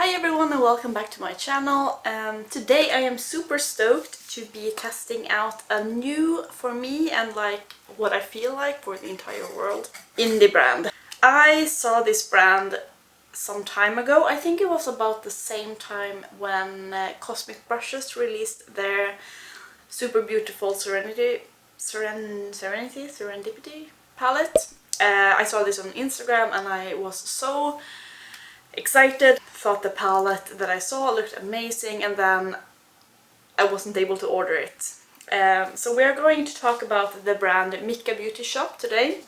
Hi everyone and welcome back to my channel. Today I am super stoked to be testing out a new, for me and like what I feel like for the entire world, indie brand. I saw this brand some time ago. I think it was about the same time when Cosmic Brushes released their super beautiful Serendipity palette. I saw this on Instagram and I was so excited, thought the palette that I saw looked amazing, and then I wasn't able to order it. So we are going to talk about the brand MICKA Beauty Shop today.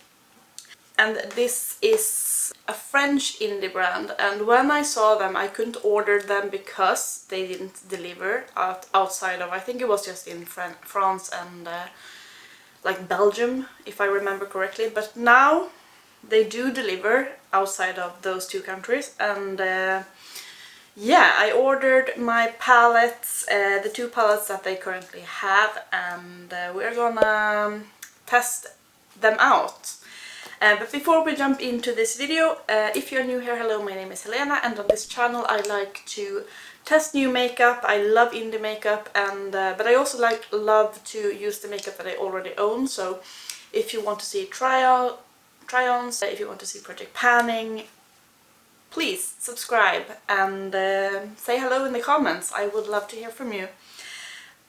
And this is a French indie brand, and when I saw them I couldn't order them because they didn't deliver outside of, I think it was just in France and like Belgium, if I remember correctly, but now they do deliver outside of those two countries. And yeah, I ordered my palettes, the two palettes that they currently have, and we're gonna test them out. But before we jump into this video, if you're new here, hello, my name is Helena, and on this channel I like to test new makeup. I love indie makeup, and but I also love to use the makeup that I already own. So if you want to see try-ons, if you want to see project panning, please subscribe and say hello in the comments. I would love to hear from you.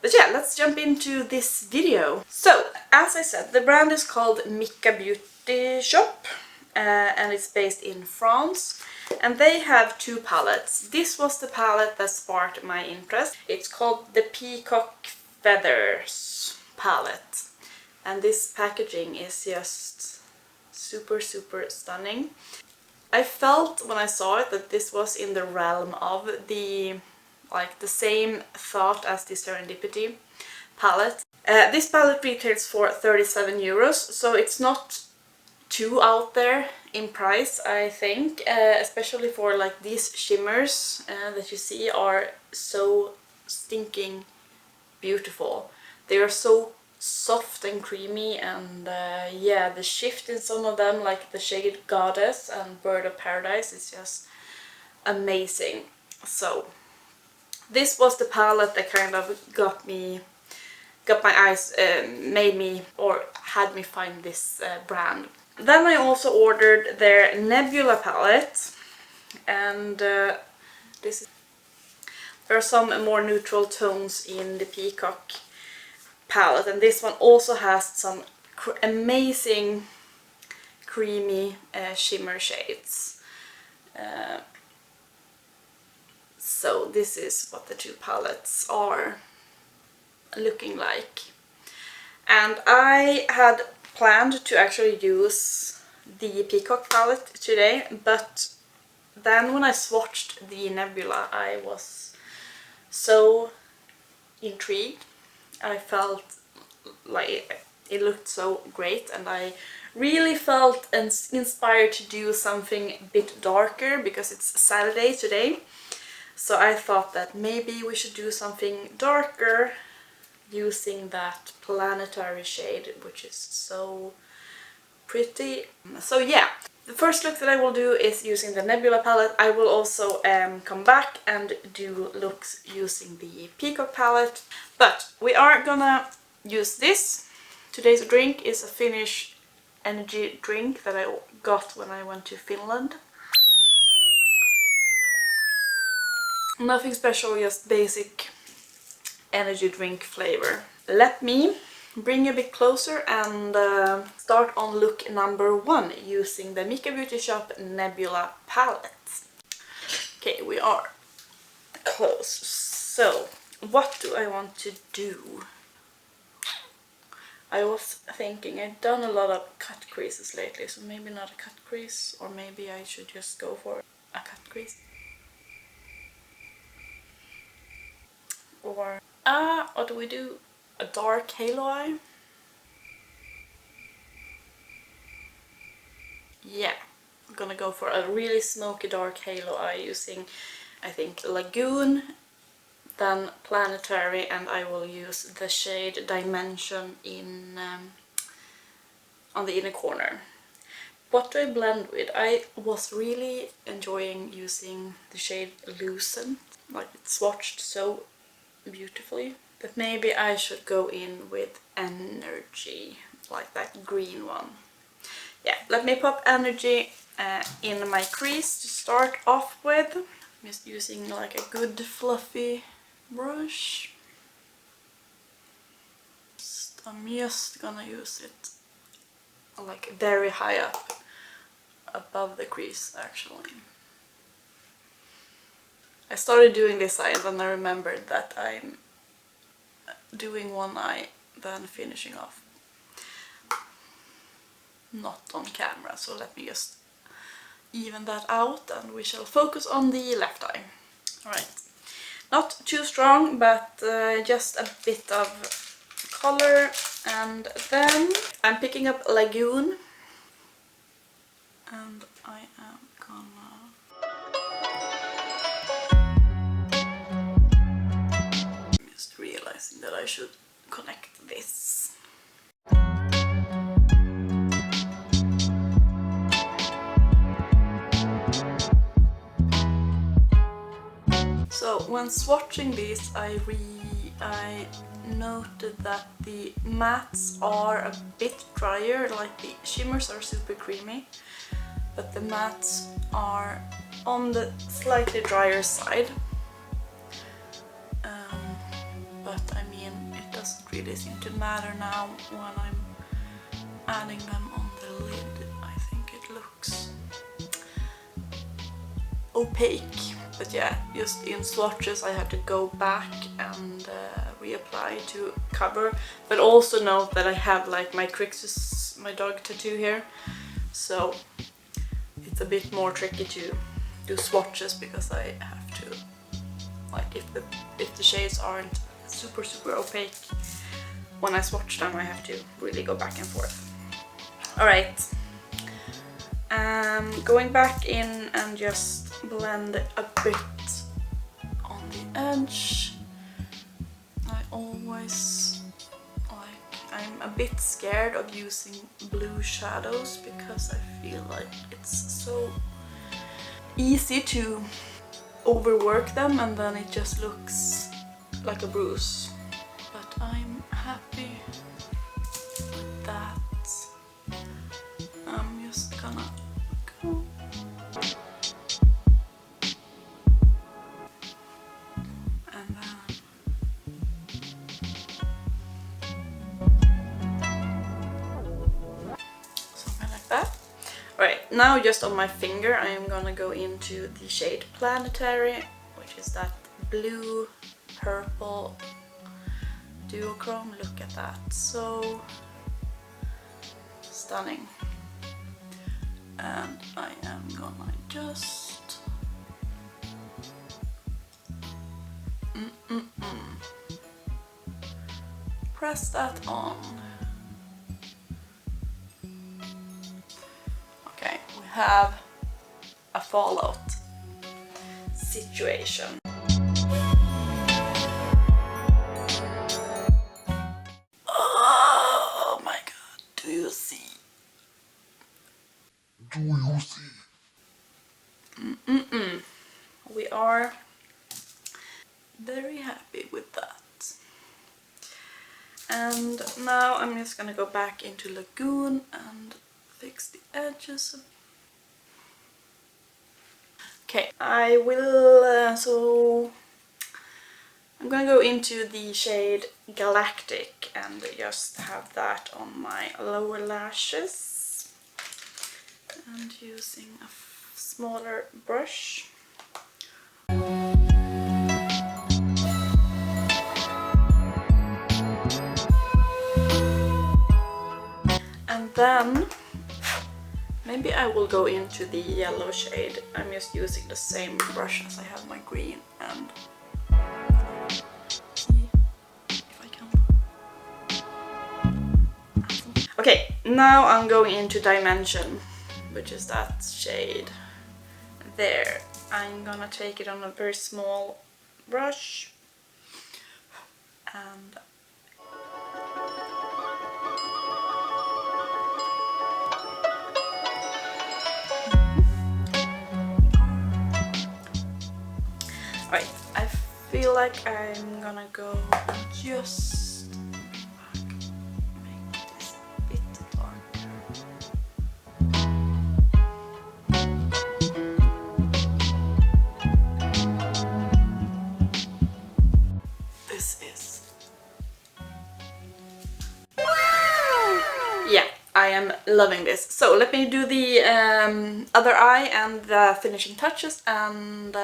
But yeah, let's jump into this video. So, as I said, the brand is called MICKA Beauty Shop, and it's based in France. And they have two palettes. This was the palette that sparked my interest. It's called the Peacock Feathers palette. And this packaging is just super stunning. I felt when I saw it that this was in the realm of the same thought as the Serendipity palette. This palette retails for 37 euros, so it's not too out there in price, I think, especially for like these shimmers that you see are so stinking beautiful. They are so soft and creamy, and yeah, the shift in some of them, like the shade Goddess and Bird of Paradise, is just amazing. So this was the palette that kind of got my eyes, made me, or had me find this brand. Then I also ordered their Nebula palette, and there are some more neutral tones in the Peacock palette, and this one also has some amazing creamy shimmer shades. So this is what the two palettes are looking like. And I had planned to actually use the Peacock palette today, but then when I swatched the Nebula I was so intrigued. I felt like it looked so great, and I really felt inspired to do something a bit darker because it's Saturday today. So I thought that maybe we should do something darker using that planetary shade, which is so pretty. So yeah, the first look that I will do is using the Nebula palette. I will also come back and do looks using the Peacock palette. But we are gonna use this. Today's drink is a Finnish energy drink that I got when I went to Finland. Nothing special, just basic energy drink flavor. Let me bring you a bit closer and start on look number 1 using the MICKA Beauty Shop Nebula palette. Okay, we are close. So, what do I want to do? I was thinking, I've done a lot of cut creases lately, so maybe not a cut crease, or maybe I should just go for a cut crease. Or, what do we do? A dark halo eye? Yeah, I'm gonna go for a really smoky dark halo eye using, I think, Lagoon, then Planetary, and I will use the shade Dimension in on the inner corner. What do I blend with? I was really enjoying using the shade Lucent. Like, it swatched so beautifully. But maybe I should go in with Energy, like that green one. Yeah, let me pop Energy in my crease to start off with. I'm just using like a good fluffy brush. I'm just gonna use it like very high up above the crease actually. I started doing this eye and then I remembered that I'm doing one eye then finishing off. Not on camera, so let me just even that out and we shall focus on the left eye. Alright, not too strong but just a bit of color, and then I'm picking up Lagoon and I am gonna just realizing that I should connect this. So when swatching these, I noted that the mattes are a bit drier, like the shimmers are super creamy, but the mattes are on the slightly drier side. But I mean, it doesn't really seem to matter now when I'm adding them on the lid. I think it looks opaque. But yeah, just in swatches I have to go back and reapply to cover. But also note that I have like my Crixus, my dog tattoo here, so it's a bit more tricky to do swatches because I have to, like, if the shades aren't super opaque when I swatch them, I have to really go back and forth. Alright, going back in and just blend a bit on the edge. I always I'm a bit scared of using blue shadows because I feel like it's so easy to overwork them and then it just looks like a bruise. But I'm happy with that. I'm just gonna go. And then something like that. Alright, now just on my finger I am gonna go into the shade Planetary, which is that blue purple duochrome. Look at that, so stunning. And I am gonna just press that on. Okay, we have a fallout situation. Oh my god, do you see? Do you see? We are very happy with that. And now I'm just gonna go back into Lagoon and fix the edges. Okay, I will, so I'm gonna go into the shade Galactic and just have that on my lower lashes. And using a smaller brush. And then maybe I will go into the yellow shade. I'm just using the same brush as I have my green and see if I can. Okay, now I'm going into Dimension, which is that shade there. I'm gonna take it on a very small brush and Alright, I feel like I'm gonna go and just make this a bit darker. This is... Wow! Yeah, I am loving this. So let me do the other eye and the finishing touches, and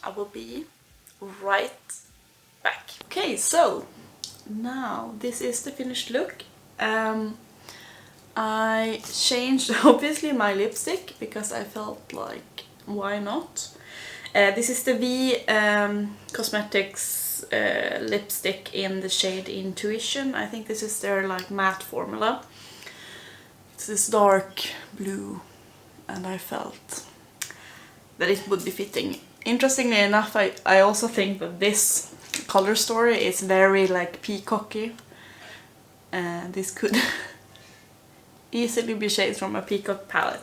I will be right back. Okay, so now this is the finished look. I changed obviously my lipstick because I felt like, why not? This is the Cosmetics lipstick in the shade Intuition. I think this is their like matte formula. It's this dark blue, and I felt that it would be fitting. Interestingly enough, I also think that this color story is very like peacocky. This could easily be shades from a peacock palette.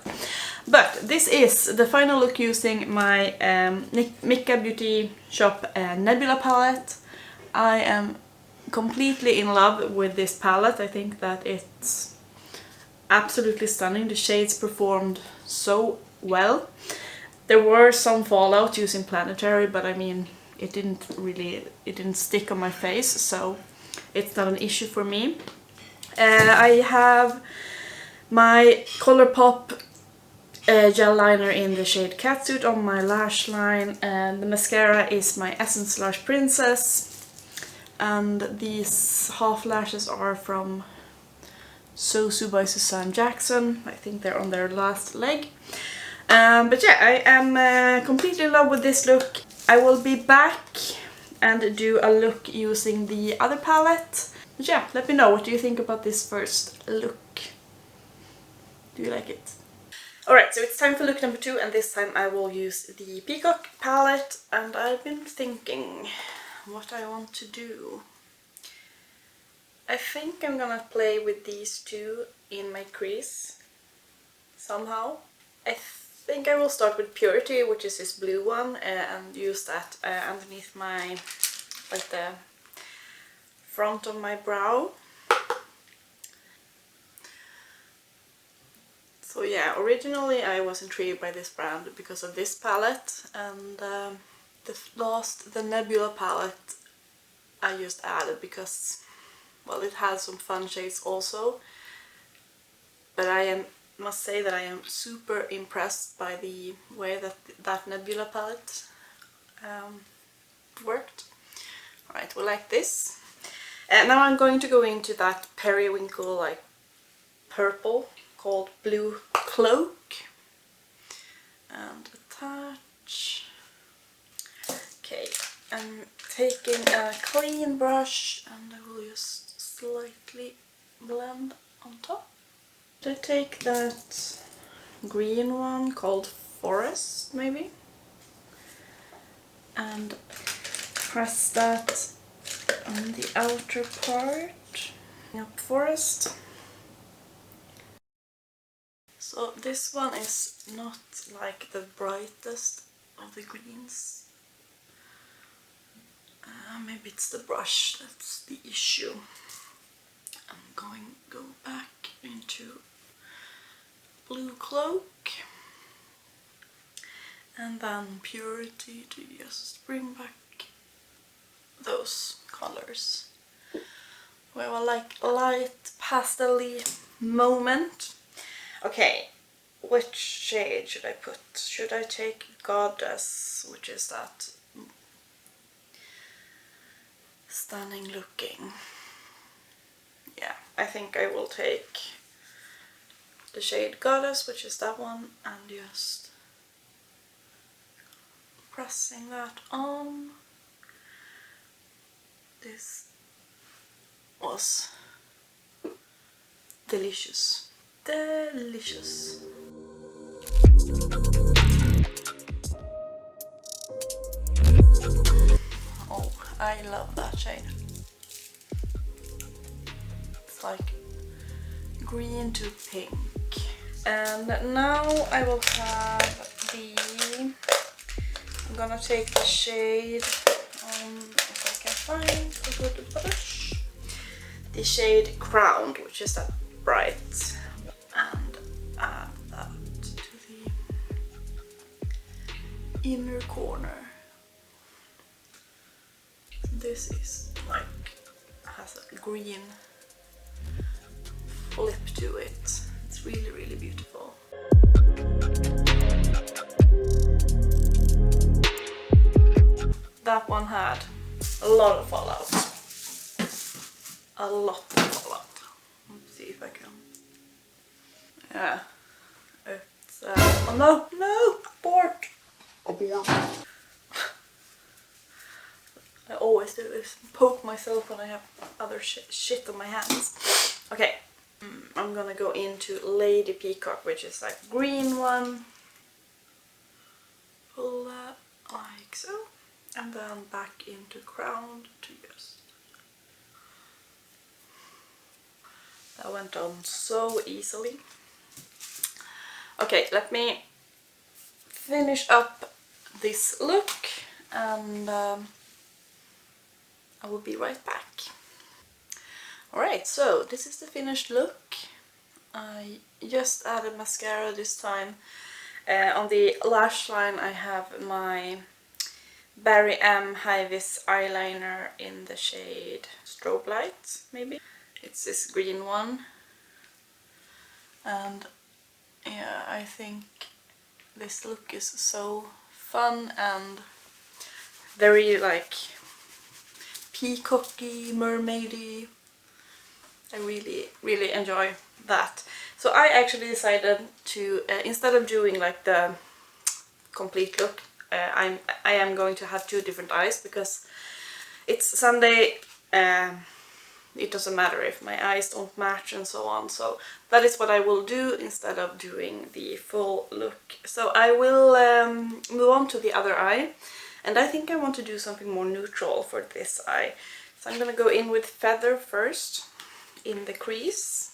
But this is the final look using my MICKA Beauty Shop Nebula palette. I am completely in love with this palette. I think that it's absolutely stunning. The shades performed so well. There were some fallout using Planetary, but I mean, it didn't stick on my face, so it's not an issue for me. I have my Colorpop gel liner in the shade Catsuit on my lash line, and the mascara is my Essence Lash Princess, and these half lashes are from Sosu by Suzanne Jackson. I think they're on their last leg. But yeah, I am completely in love with this look. I will be back and do a look using the other palette. But yeah, let me know what do you think about this first look. Do you like it? Alright, so it's time for look number 2, and this time I will use the Peacock palette, and I've been thinking what I want to do. I think I'm gonna play with these two in my crease somehow. I think I will start with Purity, which is this blue one, and use that underneath my, like the front of my brow. So yeah, originally I was intrigued by this brand because of this palette, and the Nebula palette I just added because, well, it has some fun shades also, but I must say that I am super impressed by the way that Nebula palette worked. Alright, well, like this. Now I'm going to go into that periwinkle like purple called Blue Cloak and attach. Okay, I'm taking a clean brush and I will just slightly blend on top. I take that green one called Forest maybe and press that on the outer part. Yep, Forest. So this one is not like the brightest of the greens. Maybe it's the brush that's the issue. I'm going to go back into Blue Cloak and then Purity to just bring back those colors. We have a like light pastel-y moment. Okay, which shade should I put? Should I take Goddess, which is that stunning looking? Yeah, I think I will take the shade Goddess, which is that one, and just pressing that on. This was delicious. Delicious. Oh, I love that shade. It's like green to pink. And now I will have the gonna take the shade, if I can find a good brush, the shade Crowned, which is that bright, and add that to the inner corner. This is like, has a green flip to it. It's really, really beautiful. That one had a lot of fallout. A lot of fallout. Let's see if I can. Yeah. It's oh no, no, abort. I always do this. Poke myself when I have other shit on my hands. Okay. I'm gonna go into Lady Peacock, which is like green one. Pull that like so. And then back into Crowned to just... That went on so easily. Okay, let me finish up this look and I will be right back. Alright, so this is the finished look. I just added mascara this time. On the lash line I have my Barry M High-Vis eyeliner in the shade Strobe Light, maybe. It's this green one. And yeah, I think this look is so fun and very like peacocky, mermaidy. I really, really enjoy that. So I actually decided to, instead of doing like the complete look, I am going to have two different eyes because it's Sunday. It doesn't matter if my eyes don't match and so on. So that is what I will do instead of doing the full look. So I will move on to the other eye. And I think I want to do something more neutral for this eye. So I'm gonna go in with Feather first in the crease.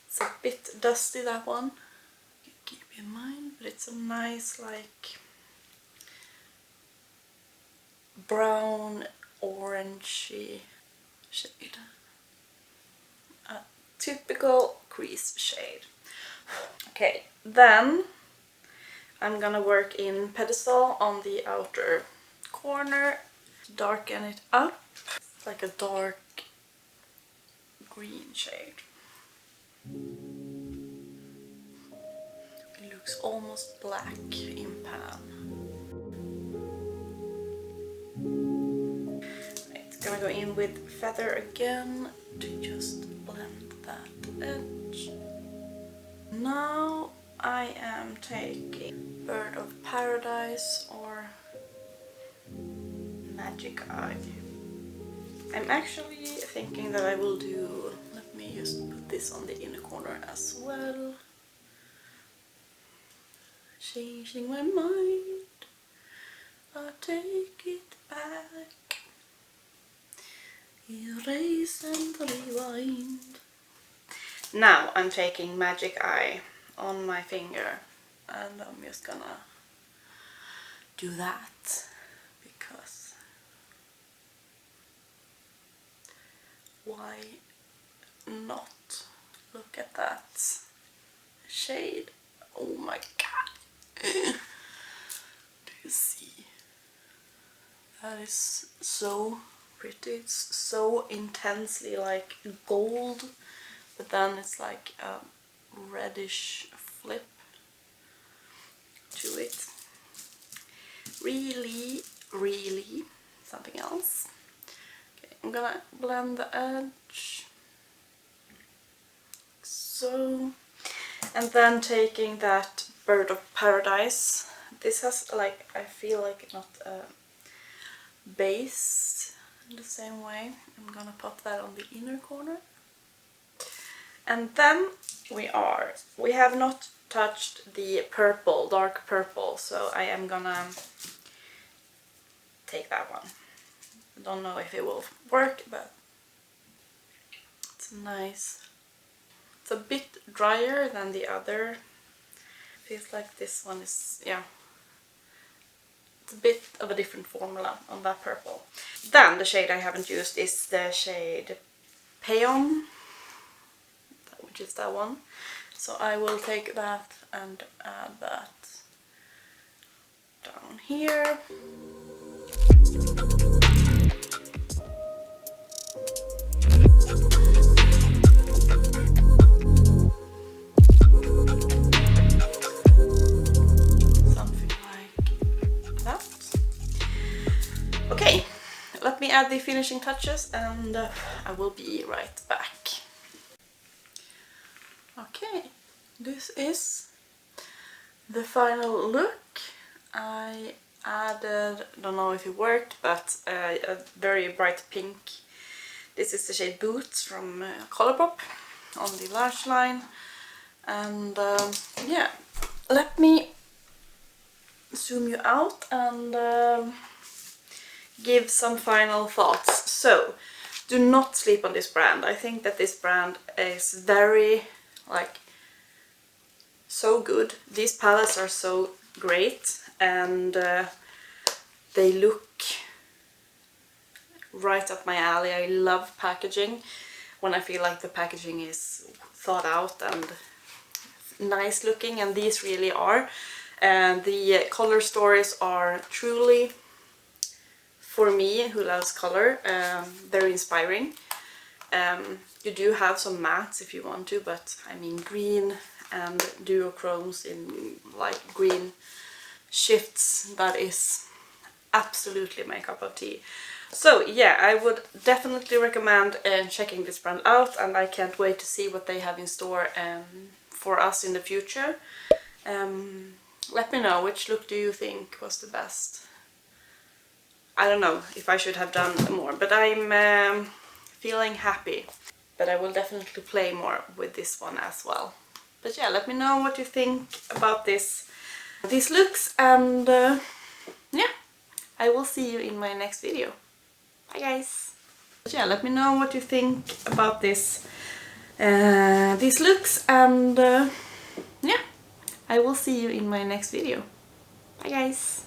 It's a bit dusty, that one. Keep in mind, but it's a nice like brown orangey shade. A typical crease shade. Okay, then I'm gonna work in Pedestal on the outer corner, darken it up. It's like a dark green shade. It looks almost black in pan. Right, gonna go in with Feather again to just blend that edge. Now I am taking Bird of Paradise or Magic Eye. I'm actually thinking that I will do, let me just put this on the inner corner as well. Changing my mind, I'll take it back. Erase and rewind. Now I'm taking Magic Eye on my finger and I'm just gonna do that because why not? Look at that shade. Oh my god. Do you see? That is so pretty. It's so intensely like gold, but then it's like a reddish flip to it. Really, really something else. Okay, I'm gonna blend the edge. So, and then taking that Bird of Paradise. This has like, I feel like not base in the same way. I'm gonna pop that on the inner corner. And then we have not touched the purple, dark purple, so I am gonna take that one. I don't know if it will work, but it's nice. It's a bit drier than the other. I feels like this one is, yeah, it's a bit of a different formula on that purple. Then the shade I haven't used is the shade Payon, which is that one. So I will take that and add that down here. Something like that. Okay, let me add the finishing touches and I will be right back. Okay, this is the final look. I added, don't know if it worked, but a very bright pink. This is the shade Boots from Colorpop on the lash line. And yeah, let me zoom you out and give some final thoughts. So, do not sleep on this brand. I think that this brand is very, like, so good. These palettes are so great, and they look right up my alley. I love packaging when I feel like the packaging is thought out and nice looking, and these really are. And the color stories are truly, for me who loves color, very inspiring. You do have some mattes if you want to, but I mean green and duochromes in like green shifts, that is absolutely my cup of tea. So yeah, I would definitely recommend checking this brand out, and I can't wait to see what they have in store for us in the future. Let me know, which look do you think was the best? I don't know if I should have done more, but I'm feeling happy. But I will definitely play more with this one as well. But yeah, let me know what you think about these looks, and yeah, I will see you in my next video. Bye guys! But yeah, let me know what you think about these looks, and yeah, I will see you in my next video. Bye guys!